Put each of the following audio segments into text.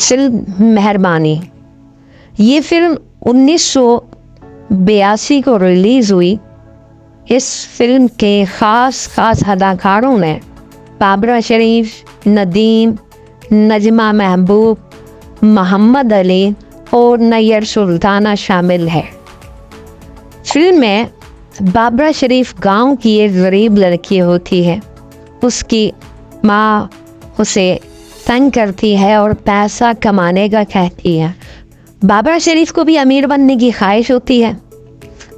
Film मेहरबानी, ये film 1982 को रिलीज़ हुई। इस फिल्म के ख़ास अदाकारों में बाबरा शरीफ, नदीम, नजमा महबूब, मोहम्मद अली और नैयर सुल्ताना शामिल है। फिल्म में बाबरा शरीफ गांव की एक गरीब लड़की होती है। उसकी माँ उसे तंग करती है और पैसा कमाने का कहती है। बाबरा शरीफ को भी अमीर बनने की ख्वाहिश होती है,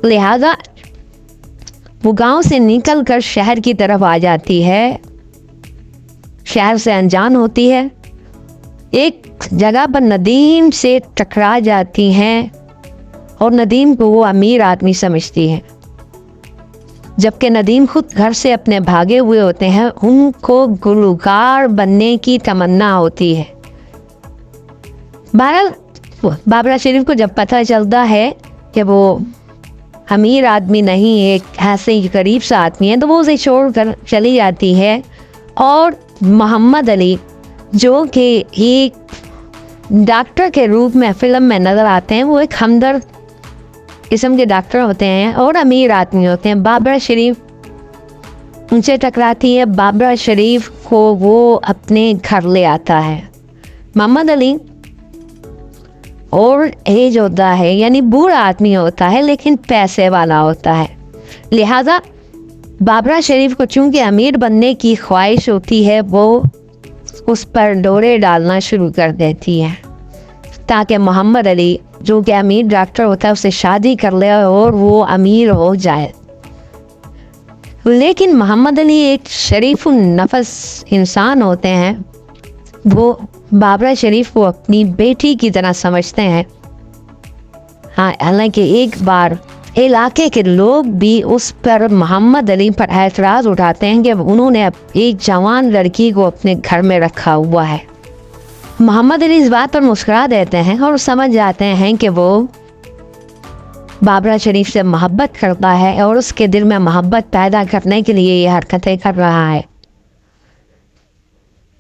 लिहाजा वो गांव से निकलकर शहर की तरफ आ जाती है। शहर से अनजान होती है, एक जगह पर नदीम से टकरा जाती हैं और नदीम को वो अमीर आदमी समझती है, जबकि नदीम खुद घर से अपने भागे हुए होते हैं। उनको गुलकार बनने की तमन्ना होती है। बहरहाल बाबरा शरीफ को जब पता चलता है कि वो अमीर आदमी नहीं, एक ऐसे ही गरीब सा आदमी है, तो वो उसे छोड़कर चली जाती है। और मोहम्मद अली, जो कि एक डॉक्टर के रूप में फिल्म में नज़र आते हैं, वो एक हमदर्द किस्म के डॉक्टर होते हैं और अमीर आदमी होते हैं। बाबरा शरीफ उनसे टकराती है। बाबरा शरीफ को वो अपने घर ले आता है। मोहम्मद अली और एज होता है, यानी बूढ़ा आदमी होता है, लेकिन पैसे वाला होता है। लिहाजा बाबरा शरीफ को चूँकि अमीर बनने की ख्वाहिश होती है, वो उस पर डोरे डालना शुरू कर देती है ताकि मोहम्मद अली, जो कि अमीर डॉक्टर होता है, उससे शादी कर ले और वो अमीर हो जाए। लेकिन मोहम्मद अली एक शरीफ नफस इंसान होते हैं। वो बाबरा शरीफ को अपनी बेटी की तरह समझते हैं। हाँ, हालांकि एक बार इलाके के लोग भी उस पर मोहम्मद अली पर एतराज़ उठाते हैं कि उन्होंने एक जवान लड़की को अपने घर में रखा हुआ है। मोहम्मद अली इस बात पर मुस्कुरा देते हैं और समझ जाते हैं कि वो बाबरा शरीफ से मोहब्बत करता है और उसके दिल में मोहब्बत पैदा करने के लिए ये हरकतें कर रहा है।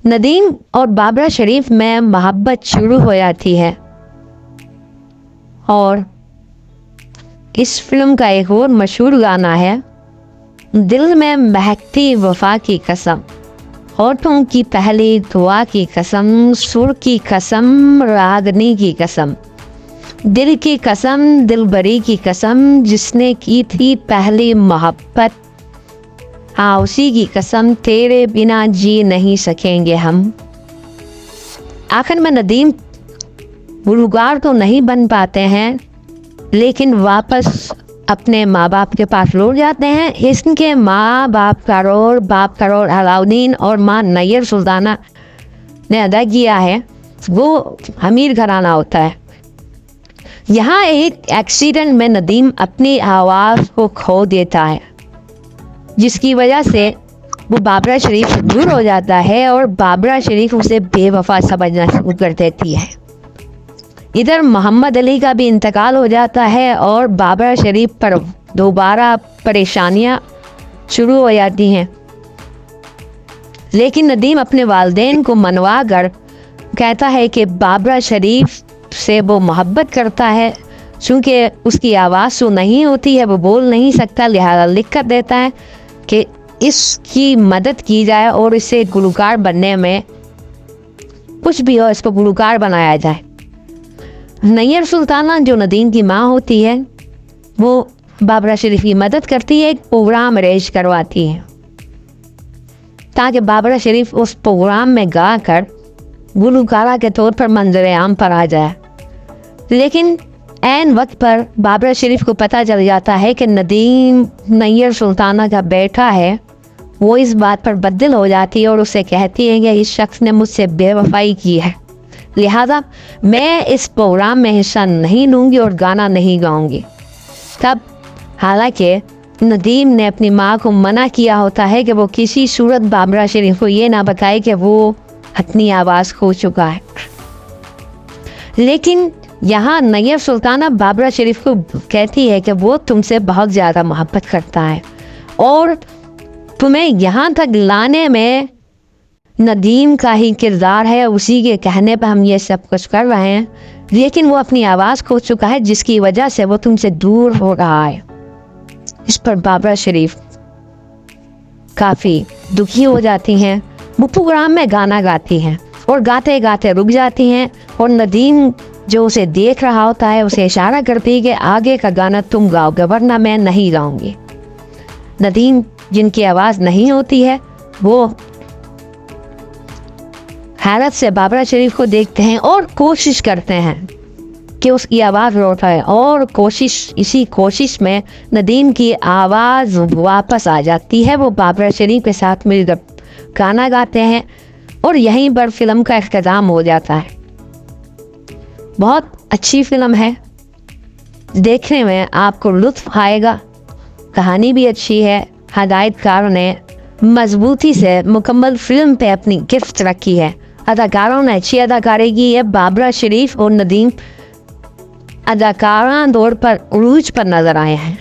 नदीम और बाबरा शरीफ में मोहब्बत शुरू हो जाती है। और इस फिल्म का एक और मशहूर गाना है, दिल में महकती वफा की कसम, होठों की पहली दुआ की कसम, सुर की कसम, रागनी की कसम, दिल की कसम, दिलबरी की कसम, जिसने की थी पहली मोहब्बत, हाँ उसी की कसम, तेरे बिना जी नहीं सकेंगे हम। आखिर में नदीम गुलकार तो नहीं बन पाते हैं, लेकिन वापस अपने माँ बाप के पास लौट जाते हैं। इसके माँ बाप बाप करोड़ अलाउद्दीन और माँ नैयर सुल्ताना ने अदा किया है, वो अमीर घराना होता है। यहाँ एक एक्सीडेंट में नदीम अपनी आवाज़ को खो देता है, जिसकी वजह से वो बाबरा शरीफ से दूर हो जाता है और बाबरा शरीफ उसे बेवफा समझना शुरू कर देती है। इधर मोहम्मद अली का भी इंतकाल हो जाता है और बाबरा शरीफ पर दोबारा परेशानियां शुरू हो जाती हैं। लेकिन नदीम अपने वालिदैन को मनवा कर कहता है कि बाबरा शरीफ से वो मोहब्बत करता है। चूँकि उसकी आवाज़ तो नहीं होती है, वो बोल नहीं सकता, लिहाजा लिख कर देता है कि इसकी मदद की जाए और इसे गुलकार बनने में कुछ भी हो, इसको गुलकार बनाया जाए। नैयर सुल्ताना, जो नदीम की माँ होती है, वो बाबरा शरीफ की मदद करती है, एक प्रोग्राम अरेंज करवाती है ताकि बाबरा शरीफ उस प्रोग्राम में गा कर गुलकारा के तौर पर मंजर आम पर आ जाए। लेकिन ऐन वक्त पर बाबरा शरीफ को पता चल जाता है कि नदीम नैयर सुल्ताना का बेटा है। वो इस बात पर बददिल हो जाती है और उसे कहती है कि इस शख्स ने मुझसे बेवफाई की है, लिहाजा मैं इस प्रोग्राम में हिस्सा नहीं लूँगी और गाना नहीं गाऊंगी। तब हालांकि नदीम ने अपनी माँ को मना किया होता है कि वो किसी सूरत बाबरा शरीफ को ये ना बताए कि वो अपनी आवाज़ खो चुका है। लेकिन यहाँ नैयर सुल्ताना बाबरा शरीफ को कहती है कि वो तुमसे बहुत ज़्यादा मोहब्बत करता है और तुम्हें यहाँ तक लाने में नदीम का ही किरदार है, उसी के कहने पर हम ये सब कुछ कर रहे हैं, लेकिन वो अपनी आवाज़ खो चुका है जिसकी वजह से वो तुमसे दूर हो रहा है। इस पर बाबरा शरीफ काफ़ी दुखी हो जाती हैं। वो प्रोग्राम में गाना गाती हैं और गाते गाते रुक जाती हैं और नदीम जो उसे देख रहा होता है उसे इशारा करती है कि आगे का गाना तुम गाओगे वरना मैं नहीं गाऊंगी। नदीम जिनकी आवाज़ नहीं होती है वो हैरत से बाबरा शरीफ को देखते हैं और कोशिश करते हैं कि उसकी आवाज़ लौटाए, और इसी कोशिश में नदीम की आवाज़ वापस आ जाती है। वो बाबरा शरीफ के साथ मिलकर गाना गाते हैं और यहीं पर फिल्म का इख्तिताम हो जाता है। बहुत अच्छी फिल्म है, देखने में आपको लुत्फ़ आएगा। कहानी भी अच्छी है। हदायतकार ने मजबूती से मुकम्मल फिल्म पे अपनी गिफ्ट रखी है। अदाकारों ने अच्छी अदाकारी की है। बाबरा शरीफ और नदीम अदाकारा दौर पर उरूज पर नज़र आए हैं।